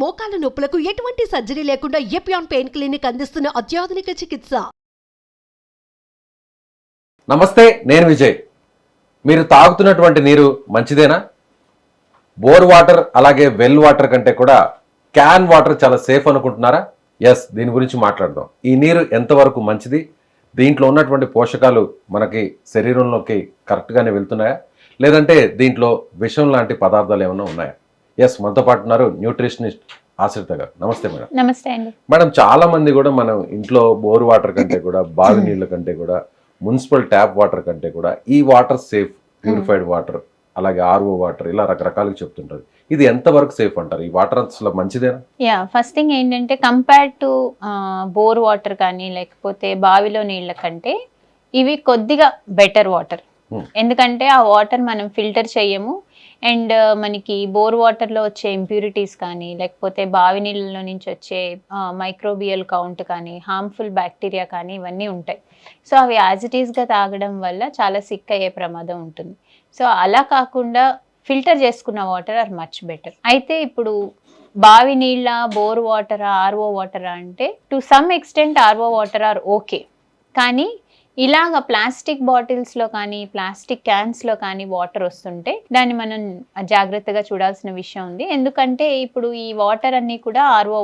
మోకాల నొప్పులకు ఎటువంటి సర్జరీ లేకుండా ఎపియాన్ పెయిన్ క్లినిక్ అందిస్తున్న అత్యాధునిక చికిత్స. నమస్తే, నేను విజయ్. మీరు తాగుతున్నటువంటి నీరు మంచిదేనా? బోర్ వాటర్ అలాగే వెల్ వాటర్ కంటే కూడా క్యాన్ వాటర్ చాలా సేఫ్ అనుకుంటున్నారా? ఎస్, దీని గురించి మాట్లాడదాం. ఈ నీరు ఎంతవరకు మంచిది, దీంట్లో ఉన్నటువంటి పోషకాలు మనకి శరీరంలోకి కరెక్ట్గానే వెళ్తున్నాయా, లేదంటే దీంట్లో విషం లాంటి పదార్థాలు ఏమైనా ఉన్నాయా? ఎస్, మనతో పాటు ఉన్నారు న్యూట్రిషనిస్ట్ ఆశ్రిత గారు. నమస్తే మేడం. నమస్తే అండి. మేడం, చాలా మంది కూడా మనం ఇంట్లో బోర్ వాటర్ కంటే కూడా, బావి నీళ్ళ కంటే కూడా, మున్సిపల్ ట్యాప్ వాటర్ కంటే కూడా ఈ వాటర్ సేఫ్, ప్యూరిఫైడ్ వాటర్, అలాగే ఆర్ఓ వాటర్, ఇలా రకరకాలుగా చెప్తుంటారు. ఇది ఎంతవరకు సేఫ్ అంటారు? ఈ వాటర్ అసలు మంచిదేనా? ఫస్ట్ థింగ్ ఏంటంటే కంపేర్డ్ టు బోర్ వాటర్ కానీ లేకపోతే బావిలో నీళ్ళ కంటే ఇవి కొద్దిగా బెటర్ వాటర్. ఎందుకంటే ఆ వాటర్ మనం ఫిల్టర్ చేయము, అండ్ మనకి బోర్ వాటర్లో వచ్చే ఇంప్యూరిటీస్ కానీ లేకపోతే బావి నీళ్ళలో నుంచి వచ్చే మైక్రోబియల్ కౌంట్ కానీ హార్మ్ఫుల్ బ్యాక్టీరియా కానీ ఇవన్నీ ఉంటాయి. సో అవి యాజ్ ఇట్ ఈస్గా తాగడం వల్ల చాలా సిక్ అయ్యే ప్రమాదం ఉంటుంది. సో అలా కాకుండా ఫిల్టర్ చేసుకున్న వాటర్ ఆర్ మచ్ బెటర్. అయితే ఇప్పుడు బావి నీళ్ళ, బోర్ వాటర్, ఆర్ఓ వాటర్ అంటే to some extent RO water are okay. కానీ ఇలాగ ప్లాస్టిక్ బాటిల్స్లో కానీ ప్లాస్టిక్ క్యాన్స్లో కానీ వాటర్ వస్తుంటే దాన్ని మనం జాగ్రత్తగా చూడాల్సిన విషయం ఉంది. ఎందుకంటే ఇప్పుడు ఈ వాటర్ అన్నీ కూడా ఆర్ఓ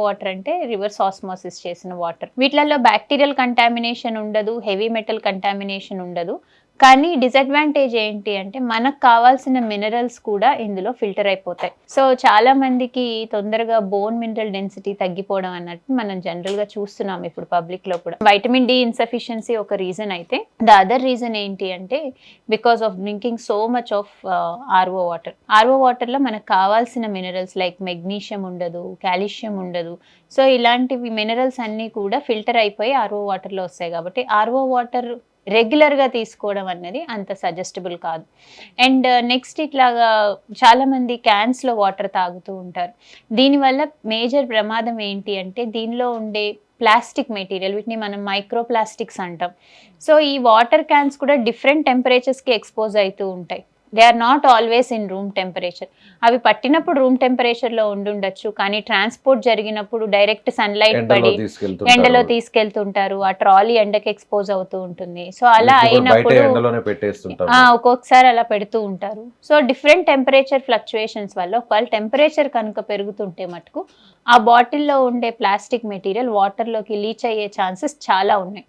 వాటర్ అంటే రివర్స్ ఆస్మోసిస్ చేసిన వాటర్. వీటిలలో బ్యాక్టీరియల్ కంటామినేషన్ ఉండదు, హెవీ మెటల్ కంటామినేషన్ ఉండదు. కానీ డిసడ్వాంటేజ్ ఏంటి అంటే మనకు కావాల్సిన మినరల్స్ కూడా ఇందులో ఫిల్టర్ అయిపోతాయి. సో చాలా మందికి తొందరగా బోన్ మినరల్ డెన్సిటీ తగ్గిపోవడం అన్నట్టు మనం జనరల్గా చూస్తున్నాం ఇప్పుడు పబ్లిక్లో కూడా. వైటమిన్ డి ఇన్సఫిషియన్సీ ఒక రీజన్ అయితే, ద అదర్ రీజన్ ఏంటి అంటే because of drinking so much of RO వాటర్లో మనకు కావాల్సిన మినరల్స్ లైక్ మెగ్నీషియం ఉండదు, కాల్షియం ఉండదు. సో ఇలాంటివి మినరల్స్ అన్నీ కూడా ఫిల్టర్ అయిపోయి ఆర్ఓ వాటర్లో వస్తాయి. కాబట్టి ఆర్ఓ వాటర్ రెగ్యులర్గా తీసుకోవడం అన్నది అంత సజెస్టబుల్ కాదు. అండ్ నెక్స్ట్ ఇట్లాగా చాలామంది క్యాన్స్లో వాటర్ తాగుతూ ఉంటారు. దీనివల్ల మేజర్ ప్రమాదం ఏంటి అంటే దీనిలో ఉండే ప్లాస్టిక్ మెటీరియల్, వీటిని మనం మైక్రో ప్లాస్టిక్స్ అంటాం. సో ఈ వాటర్ క్యాన్స్ కూడా డిఫరెంట్ టెంపరేచర్స్కి ఎక్స్పోజ్ అవుతూ ఉంటాయి. They are not always in room temperature. అవి పట్టినప్పుడు రూమ్ టెంపరేచర్లో ఉండుండొచ్చు, కానీ ట్రాన్స్పోర్ట్ జరిగినప్పుడు డైరెక్ట్ సన్లైట్ పడి ఎండలో తీసుకెళ్తుంటారు. ఆ ట్రాలీ ఎండకి ఎక్స్పోజ్ అవుతూ ఉంటుంది. సో అలా అయినప్పుడు ఒక్కొక్కసారి అలా పెడుతూ ఉంటారు. సో డిఫరెంట్ టెంపరేచర్ ఫ్లక్చుయేషన్స్ వల్ల ఒకవేళ టెంపరేచర్ కనుక పెరుగుతుంటే మటుకు ఆ బాటిల్లో ఉండే ప్లాస్టిక్ మెటీరియల్ వాటర్లోకి లీచ్ అయ్యే ఛాన్సెస్ చాలా ఉన్నాయి.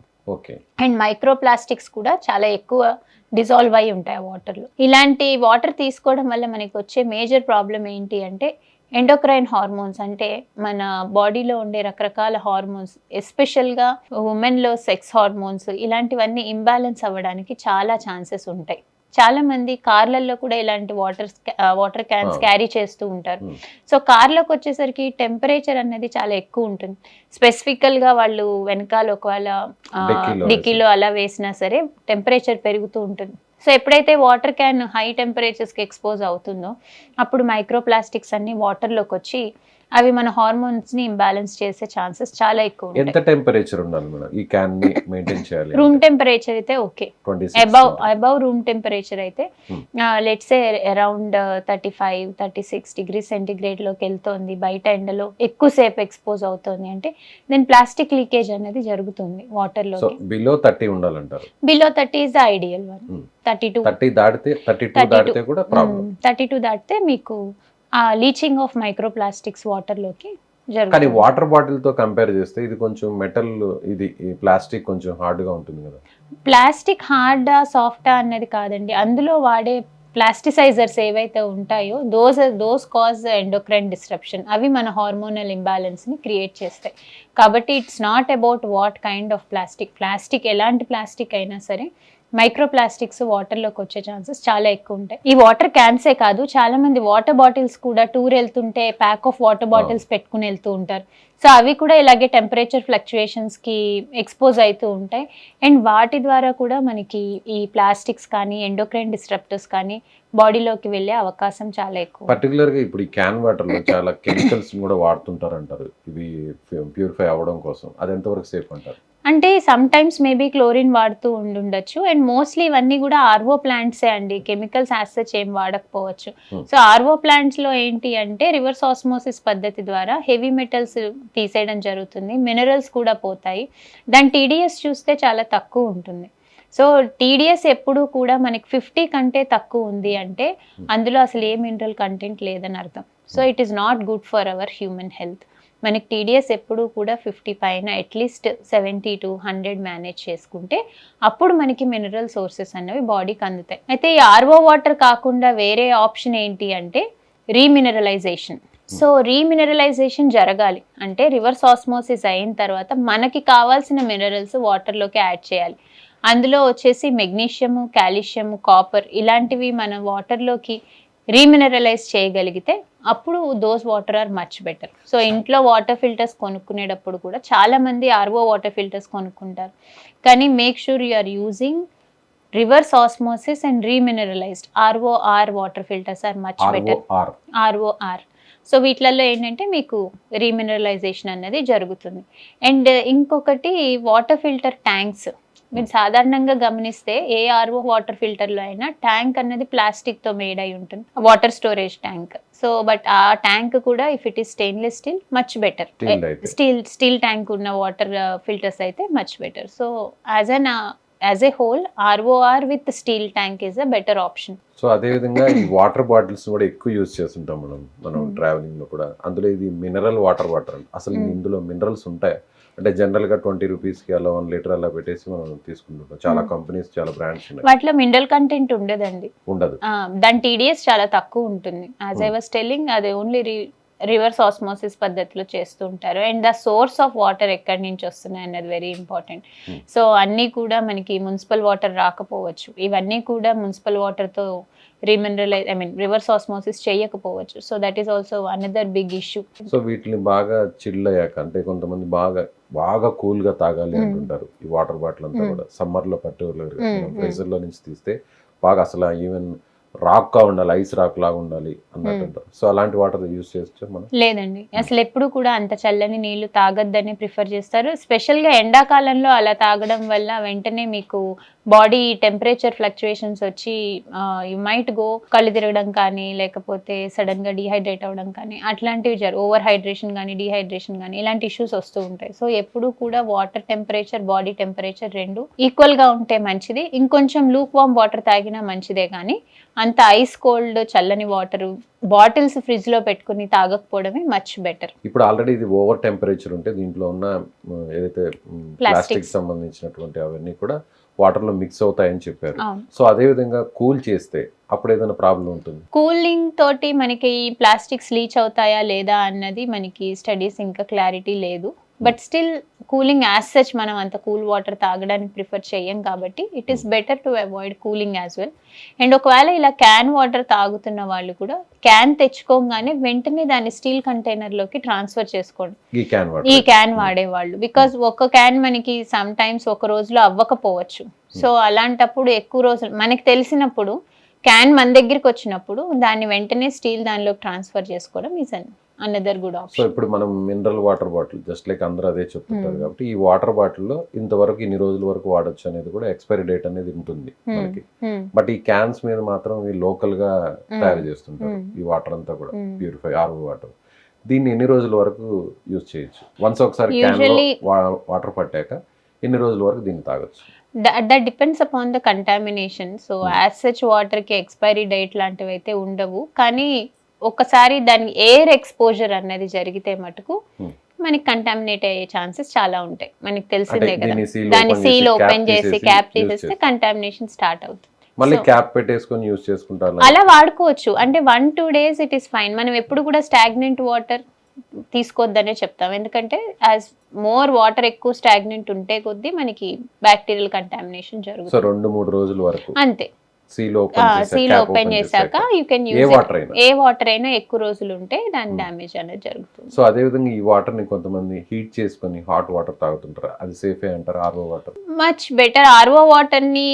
అండ్ మైక్రో ప్లాస్టిక్స్ కూడా చాలా ఎక్కువ డిజాల్వ్ అయి ఉంటాయి వాటర్లో. ఇలాంటి వాటర్ తీసుకోవడం వల్ల మనకి వచ్చే మేజర్ ప్రాబ్లం ఏంటి అంటే ఎండోక్రైన్ హార్మోన్స్, అంటే మన బాడీలో ఉండే రకరకాల హార్మోన్స్, ఎస్పెషల్గా ఉమెన్లో సెక్స్ హార్మోన్స్, ఇలాంటివన్నీ ఇంబ్యాలెన్స్ అవ్వడానికి చాలా ఛాన్సెస్ ఉంటాయి. చాలా మంది కార్లలో కూడా ఇలాంటి వాటర్ క్యాన్స్ క్యారీ చేస్తూ ఉంటారు. సో కార్లోకి వచ్చేసరికి టెంపరేచర్ అనేది చాలా ఎక్కువ ఉంటుంది. స్పెసిఫికల్గా వాళ్ళు వెనకాల ఒకవేళ డిక్కీలో అలా వేసినా సరే టెంపరేచర్ పెరుగుతూ ఉంటుంది. సో ఎప్పుడైతే వాటర్ క్యాన్ హై టెంపరేచర్స్కి ఎక్స్పోజ్ అవుతుందో అప్పుడు మైక్రో ప్లాస్టిక్స్ అన్ని వాటర్లోకి వచ్చి అవి మన హార్మోన్స్ ని ఇంబ్యాలెన్స్ చేసే ఛాన్సెస్ చాలా ఎక్కువ ఉంటాయి. ఎంత టెంపరేచర్ ఉండాలి మేడం ఈ క్యాన్ ని మెయింటైన్ చేయాలి? రూమ్ టెంపరేచర్ అయితే ఓకే. అబౌవ్ రూమ్ టెంపరేచర్ అయితే let's say around 35-36 degree centigrade లోకి వెళ్తోంది, బయట ఎండలో ఎక్కువసేపు ఎక్స్పోజ్ అవుతుంది అంటే దెన్ ప్లాస్టిక్ లీకేజ్ అనేది జరుగుతుంది వాటర్ లో. బిలో 30 ఉండాలంటారు. Below 30 is the ideal one. 32 దాటితే కూడా ప్రాబ్లం. 32 దాటితే మీకు లీచింగ్ ఆఫ్ మైక్రో ప్లాస్టిక్స్ వాటర్లోకి జరుగుతుంది. కానీ వాటర్ బాటిల్ తో కంపేర్ చేస్తే ఇది కొంచెం మెటల్, ఇది ప్లాస్టిక్ కొంచెం హార్డ్గా ఉంటుంది కదా. ప్లాస్టిక్ హార్డా సాఫ్టా అన్నది కాదండి, అందులో వాడే ప్లాస్టిసైజర్స్ ఏవైతే ఉంటాయో దోస్ కాజ్ ఎండోక్రైన్ డిస్రప్షన్. అవి మన హార్మోనల్ ఇంబ్యాలెన్స్ని క్రియేట్ చేస్తాయి. కాబట్టి it's not about what kind of plastic ఎలాంటి ప్లాస్టిక్ అయినా సరే మైక్రో ప్లాస్టిక్స్ వాటర్లోకి వచ్చే ఛాన్సెస్ చాలా ఎక్కువ ఉంటాయి. ఈ వాటర్ క్యాన్సే కాదు, చాలా మంది వాటర్ బాటిల్స్ కూడా టూర్ వెళ్తుంటే ప్యాక్ ఆఫ్ వాటర్ బాటిల్స్ పెట్టుకుని వెళ్తూ ఉంటారు. సో అవి కూడా ఇలాగే టెంపరేచర్ ఫ్లక్చుయేషన్స్కి ఎక్స్పోజ్ అవుతూ ఉంటాయి. అండ్ వాటి ద్వారా కూడా మనకి ఈ ప్లాస్టిక్స్ కానీ ఎండోక్రైన్ డిస్రప్టర్స్ కానీ బాడీలోకి వెళ్ళే అవకాశం చాలా ఎక్కువ. పర్టికులర్గా ఇప్పుడు ఈ క్యాన్ వాటర్లో చాలా కెమికల్స్ కూడా వాడుతుంటారు అంటారు, ఇవి ప్యూరిఫై అవ్వడం కోసం. అది ఎంతవరకు సేఫ్ అంటారు? అంటే సమ్ టైమ్స్ మేబీ క్లోరిన్ వాడుతూ ఉండుండొచ్చు. అండ్ మోస్ట్లీ ఇవన్నీ కూడా ఆర్ఓ ప్లాంట్సే అండి, కెమికల్స్ యాజ్ సచ్ ఏం వాడకపోవచ్చు. సో ఆర్ఓ ప్లాంట్స్లో ఏంటి అంటే రివర్స్ ఆస్మోసిస్ పద్ధతి ద్వారా హెవీ మెటల్స్ తీసేయడం జరుగుతుంది, మినరల్స్ కూడా పోతాయి. దాని టీడీఎస్ చూస్తే చాలా తక్కువ ఉంటుంది. సో టీడీఎస్ ఎప్పుడు కూడా మనకి 50 కంటే తక్కువ ఉంది అంటే అందులో అసలు ఏ మినరల్ కంటెంట్ లేదని అర్థం. So it is not good for our human health. మనకి టీడీఎస్ ఎప్పుడు కూడా 50 పైన అట్లీస్ట్ 70 to 100 మేనేజ్ చేసుకుంటే అప్పుడు మనకి మినరల్ సోర్సెస్ అనేవి బాడీకి అందుతాయి. అయితే ఈ ఆర్ఓ వాటర్ కాకుండా వేరే ఆప్షన్ ఏంటి అంటే రీమినరలైజేషన్. సో రీమినరలైజేషన్ జరగాలి అంటే రివర్స్ ఆస్మోసిస్ అయిన తర్వాత మనకి కావాల్సిన మినరల్స్ వాటర్లోకి యాడ్ చేయాలి. అందులో వచ్చేసి మెగ్నీషియము, కాల్షియము, కాపర్ ఇలాంటివి మనం వాటర్లోకి రీమినరలైజ్ చేయగలిగితే అప్పుడు those water are much better. So ఇంట్లో వాటర్ ఫిల్టర్స్ కొనుక్కునేటప్పుడు కూడా చాలామంది ఆర్ఓ వాటర్ ఫిల్టర్స్ కొనుక్కుంటారు, కానీ make sure you are using reverse osmosis and remineralised ROR water filters are much better. ROR. So వీటిలలో ఏంటంటే మీకు రీమినరలైజేషన్ అనేది జరుగుతుంది. అండ్ ఇంకొకటి వాటర్ ఫిల్టర్ ట్యాంక్స్. మీరు సాధారణంగా గమనిస్తే ఏ ఆర్ఓ వాటర్ ఫిల్టర్లో అయినా ట్యాంక్ అన్నది ప్లాస్టిక్తో మేడ్ అయి ఉంటుంది, water storage tank. So but ఆ ట్యాంక్ కూడా if it is stainless steel much better. Steel tank ఉన్న వాటర్ ఫిల్టర్స్ అయితే much better. So as a whole ROR with steel tank is a better option. So అదే విధంగా ఈ water bottles కూడా ఎక్కువ use చేస్తుంటాం మనం ట్రావెలింగ్ లో కూడా. అందులో ఇది మినరల్ వాటర్ అసలు ఇందులో మినరల్స్ ఉంటాయి అంటే జనరల్ గా 20 రూపీస్కి అలా 1 లీటర్ అలా పెట్టేసి మనం తీసుకుంటుంటాం. చాలా కంపెనీస్, చాలా బ్రాండ్స్ ఉన్నాయి. వాటిలో మినరల్ కంటెంట్ ఉండదండి, ఉండదు. దాని టీడీఎస్ చాలా తక్కువ ఉంటుంది. యాజ్ ఐ వాస్ టెల్లింగ్, అది ఓన్లీ రివర్స్ ఆస్మోసిస్ పద్ధతిలో చేస్తూ ఉంటారు. And the source of water ఎక్కడి నుంచి వస్తున్నాయి అన్నది వెరీ ఇంపార్టెంట్. సో అన్నీ కూడా మనకి మున్సిపల్ వాటర్ రాకపోవచ్చు, ఇవన్నీ కూడా మున్సిపల్ వాటర్తో రివర్స్ ఆస్మోసిస్ చేయకపోవచ్చు. So that is also another big issue. So వీటిని బాగా చిల్ అయ్యాక అంటే కొంతమంది బాగా కూల్ గా తాగాలి అంటుంటారు. ఈ వాటర్ బాటిల్ అంతా కూడా సమ్మర్ లో పర్టికులర్ ఫ్రీజర్ లో నుంచి తీస్తే బాగా అసలు ఈవెన్ రాక్ గా ఉండాలి, ఐస్ రాక్ లాగా ఉండాలి అన్నట్టు. సో అలాంటి వాటర్ యూజ్ చేస్తే మనం లేదండి, అసలు ఎప్పుడు కూడా అంత చల్లని నీళ్లు తాగొద్దని ప్రిఫర్ చేస్తారు. స్పెషల్ గా ఎండాకాలంలో అలా తాగడం వల్ల వెంటనే మీకు బాడీ టెంపరేచర్ ఫ్లక్చుయేషన్స్ వచ్చి యు మైట్ గో కళ్ళు తిరగడం కానీ, లేకపోతే సడన్ గా డిహైడ్రేట్ అవ్వడం కానీ అట్లాంటివి ఓవర్ హైడ్రేషన్ కానీ, డిహైడ్రేషన్ కానీ ఇలాంటి ఇష్యూస్ వస్తూ ఉంటాయి. సో ఎప్పుడు కూడా వాటర్ టెంపరేచర్, బాడీ టెంపరేచర్ రెండు ఈక్వల్ గా ఉంటే మంచిది. ఇంకొంచెం లూక్ వామ్ వాటర్ తాగినా మంచిదే, కానీ అంత ఐస్ కోల్డ్ చల్లని వాటర్ బాటిల్స్ ఫ్రిడ్జ్ లో పెట్టుకుని తాగకపోవడమే మచ్ బెటర్. ఇప్పుడు ఆల్రెడీ ఇది ఓవర్ టెంపరేచర్ ఉంటే దీంట్లో ఉన్న ఏదైతే ప్లాస్టిక్ సంబంధించినటువంటి అవన్నీ కూడా వాటర్ లో మిక్స్ అవుతాయని చెప్పారు. సో అదే విధంగా కూల్ చేస్తే అప్పుడు ఏదైనా ప్రాబ్లం ఉంటుంది? కూలింగ్ తోటి మనకి ప్లాస్టిక్స్ లీచ్ అవుతాయా లేదా అన్నది మనకి స్టడీస్ ఇంకా క్లారిటీ లేదు. But still cooling as such మనం అంత కూల్ వాటర్ తాగడానికి ప్రిఫర్ చేయం కాబట్టి it is better to avoid cooling as well. And ఒకవేళ ఇలా క్యాన్ వాటర్ తాగుతున్న వాళ్ళు కూడా క్యాన్ తెచ్చుకోగానే వెంటనే దాన్ని స్టీల్ కంటైనర్లోకి ట్రాన్స్ఫర్ చేసుకోండి ఈ క్యాన్ వాడేవాళ్ళు. బికాజ్ ఒక క్యాన్ మనకి సమ్ టైమ్స్ ఒక రోజులో అవ్వకపోవచ్చు. సో అలాంటప్పుడు ఎక్కువ రోజులు మనకి తెలిసినప్పుడు క్యాన్ మన దగ్గరికి వచ్చినప్పుడు దాన్ని వెంటనే స్టీల్ దానిలోకి ట్రాన్స్ఫర్ చేసుకోవడం is another good option. So ఇప్పుడు మనం mineral water bottle just like అందరూ అదే చెప్తుంటారు కాబట్టి ఈ వాటర్ బాటిల్లో ఇంతవరకు ఇన్ని రోజుల వరకు వాడొచ్చు అనేది కూడా ఎక్స్పైరీ డేట్ అనేది ఉంటుంది మనకి. బట్ ఈ క్యాన్స్ మీద మాత్రం ఈ లోకల్ గా తయారు చేస్తుంటారు ఈ వాటర్ అంతా కూడా, ప్యూరిఫై ఆర్ఓ వాటర్. దీన్ని ఎన్ని రోజుల వరకు యూజ్ చేయొచ్చు? వన్స్ ఒకసారి క్యాన్ లో వాటర్ పట్టాక ఎన్ని రోజుల వరకు దీన్ని తాగొచ్చు? That depends upon the contamination. So as such water కి ఎక్స్పైరీ డేట్ లాంటివి అయితే ఉండవు, కానీ ఒకసారి దాని ఎయిర్ ఎక్స్పోజర్ అన్నది జరిగితే మటుకు మనకి కంటామినేట్ అయ్యే ఛాన్సెస్ చాలా ఉంటాయి. మనకి తెలిసిందే కదా, దాన్ని సీల్ ఓపెన్ చేసి క్యాప్ తీసేస్తే కంటామినేషన్ స్టార్ట్ అవుతుంది. మళ్ళీ క్యాప్ పెట్టేసుకొని యూజ్ చేసుకుంటారు, అలా వాడుకోవచ్చు. అంటే 1-2 days ఇట్ ఈస్ ఫైన్. మనం ఎప్పుడు కూడా స్టాగ్నెంట్ వాటర్ తీసుకోవద్దనే చెప్తాం, ఎందుకంటే యాజ్ మోర్ వాటర్ ఎక్కువ స్టాగ్నెంట్ ఉంటే కొద్దీ మనకి బ్యాక్టీరియల్ కంటామినేషన్ జరుగుతుంది. సో 2-3 రోజుల వరకు అంతే. సీల్ సీల్ ఓపెన్ చేశాక you can A use water అయినా ఏ వాటర్ అయినా ఎక్కువ రోజులు ఉంటే దాని డ్యామేజ్ అనేది జరుగుతుంది. సో అదే విధంగా ఈ వాటర్ ని కొంతమంది హీట్ చేసుకొని హాట్ వాటర్ తాగుతుంటారు, అది సేఫే అంటారు RO water? Much better. RO water ని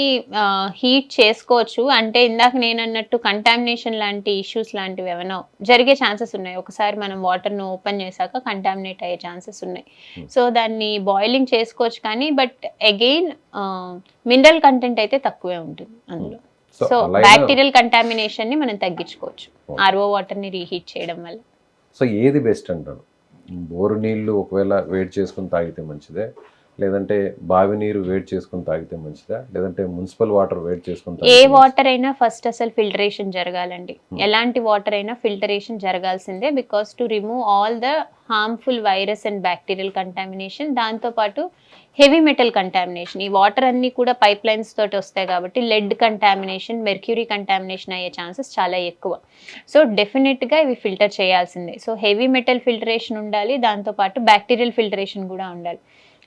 హీట్ చేసుకోవచ్చు. అంటే ఇందాక నేను అన్నట్టు కంటామినేషన్ లాంటి ఇష్యూస్ లాంటివి ఏమైనా జరిగే ఛాన్సెస్ ఉన్నాయి. ఒకసారి మనం వాటర్ ను ఓపెన్ చేశాక కంటామినేట్ అయ్యే ఛాన్సెస్ ఉన్నాయి. సో దాన్ని బాయిలింగ్ చేసుకోవచ్చు, కానీ బట్ అగైన్ మినరల్ కంటెంట్ అయితే తక్కువే ఉంటుంది అందులో. సో బ్యాక్టీరియల్ కంటామినేషన్ ని మనం తగ్గించుకోవచ్చు ఆర్ఓ వాటర్ ని రీహీట్ చేయడం వల్ల. సో ఏది బెస్ట్ అంటారు? బోరు నీళ్లు ఒకవేళ వేడి చేసుకుని తాగితే మంచిదే, లేదంటే బావి నీరు వేడి చేసుకుని తాగితే మంచిదా, లేదంటే మున్సిపల్ వాటర్ వేడి చేసుకుని ఏ వాటర్ అయినా ఫస్ట్ అసలు ఫిల్టరేషన్ జరగాలండి. ఎలాంటి వాటర్ అయినా ఫిల్టరేషన్ జరగాల్సిందే, because to remove all the harmful virus and bacterial contamination. దాంతోపాటు హెవీ మెటల్ కంటామినేషన్, ఈ వాటర్ అన్ని కూడా పైప్ లైన్స్ తోటి వస్తాయి కాబట్టి లెడ్ కంటామినేషన్, మెర్క్యూరీ కంటామినేషన్ అయ్యే ఛాన్సెస్ చాలా ఎక్కువ. సో డెఫినెట్గా ఇవి ఫిల్టర్ చేయాల్సిందే. సో హెవీ మెటల్ ఫిల్టరేషన్ ఉండాలి, దాంతోపాటు బ్యాక్టీరియల్ ఫిల్టరేషన్ కూడా ఉండాలి.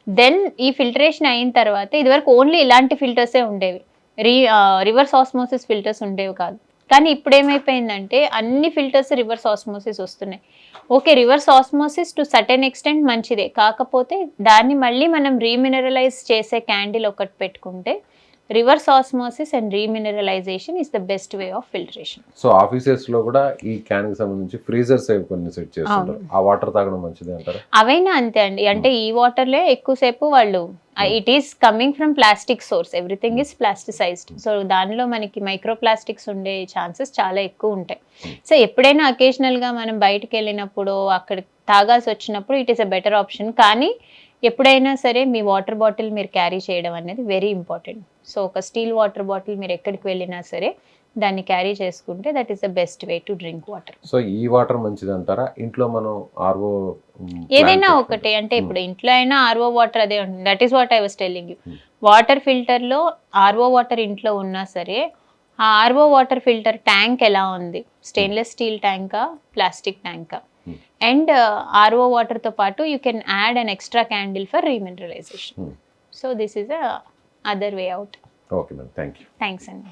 దెన్ ఈ ఫిల్టరేషన్ అయిన తర్వాత, ఇదివరకు ఓన్లీ ఇలాంటి ఫిల్టర్సే ఉండేవి, రివర్స్ ఆస్మోసిస్ ఫిల్టర్స్ ఉండేవి కాదు. కానీ ఇప్పుడు ఏమైపోయిందంటే అన్ని ఫిల్టర్స్ రివర్స్ ఆస్మోసిస్ వస్తున్నాయి. Okay, reverse osmosis to certain extent మంచిదే, కాకపోతే దాన్ని మళ్ళీ మనం రీమినరలైజ్ చేసే క్యాండిల్ ఒకటి పెట్టుకుంటే reverse osmosis and remineralization is the best way of filtration. So offices లో కూడా ఈ క్యాన్ కి సంబంధించి ఫ్రీజర్స్ కొన్ని సెట్ చేస్తుంటారు, ఆ వాటర్ తాగడం మంచిదే అంటారు? అవైనా అంతే అండి. అంటే ఈ వాటర్లే ఎక్కువసేపు వాళ్ళు, it is coming from plastic source, everything is plasticised. So దానిలో మనకి మైక్రో ప్లాస్టిక్స్ ఉండే ఛాన్సెస్ చాలా ఎక్కువ ఉంటాయి. సో ఎప్పుడైనా అకేషనల్గా మనం బయటకు వెళ్ళినప్పుడు అక్కడ తాగాల్సి వచ్చినప్పుడు it is a better option. కానీ ఎప్పుడైనా సరే మీ వాటర్ బాటిల్ మీరు క్యారీ చేయడం అనేది వెరీ ఇంపార్టెంట్. సో ఒక స్టీల్ వాటర్ బాటిల్ మీరు ఎక్కడికి వెళ్ళినా సరే దాన్ని క్యారీ చేసుకుంటే that is the best way to drink water. So ఈ వాటర్ మంచిది అంటారా? ఇంట్లో మనం ఆర్ఓ ఏదైనా ఒకటే, అంటే ఇప్పుడు ఇంట్లో అయినా ఆర్ఓ వాటర్ అదే ఉంటుంది. That is what I was telling you. Water ఫిల్టర్లో ఆర్ఓ వాటర్ ఇంట్లో ఉన్నా సరే ఆ ఆర్ఓ వాటర్ ఫిల్టర్ ట్యాంక్ ఎలా ఉంది, స్టెయిన్లెస్ స్టీల్ ట్యాంకా ప్లాస్టిక్ ట్యాంకా, అండ్ ఆర్ఓ వాటర్తో పాటు you can add an extra candle for remineralisation. So this is a other way out. Okay madam, thank you. Thanks అండి.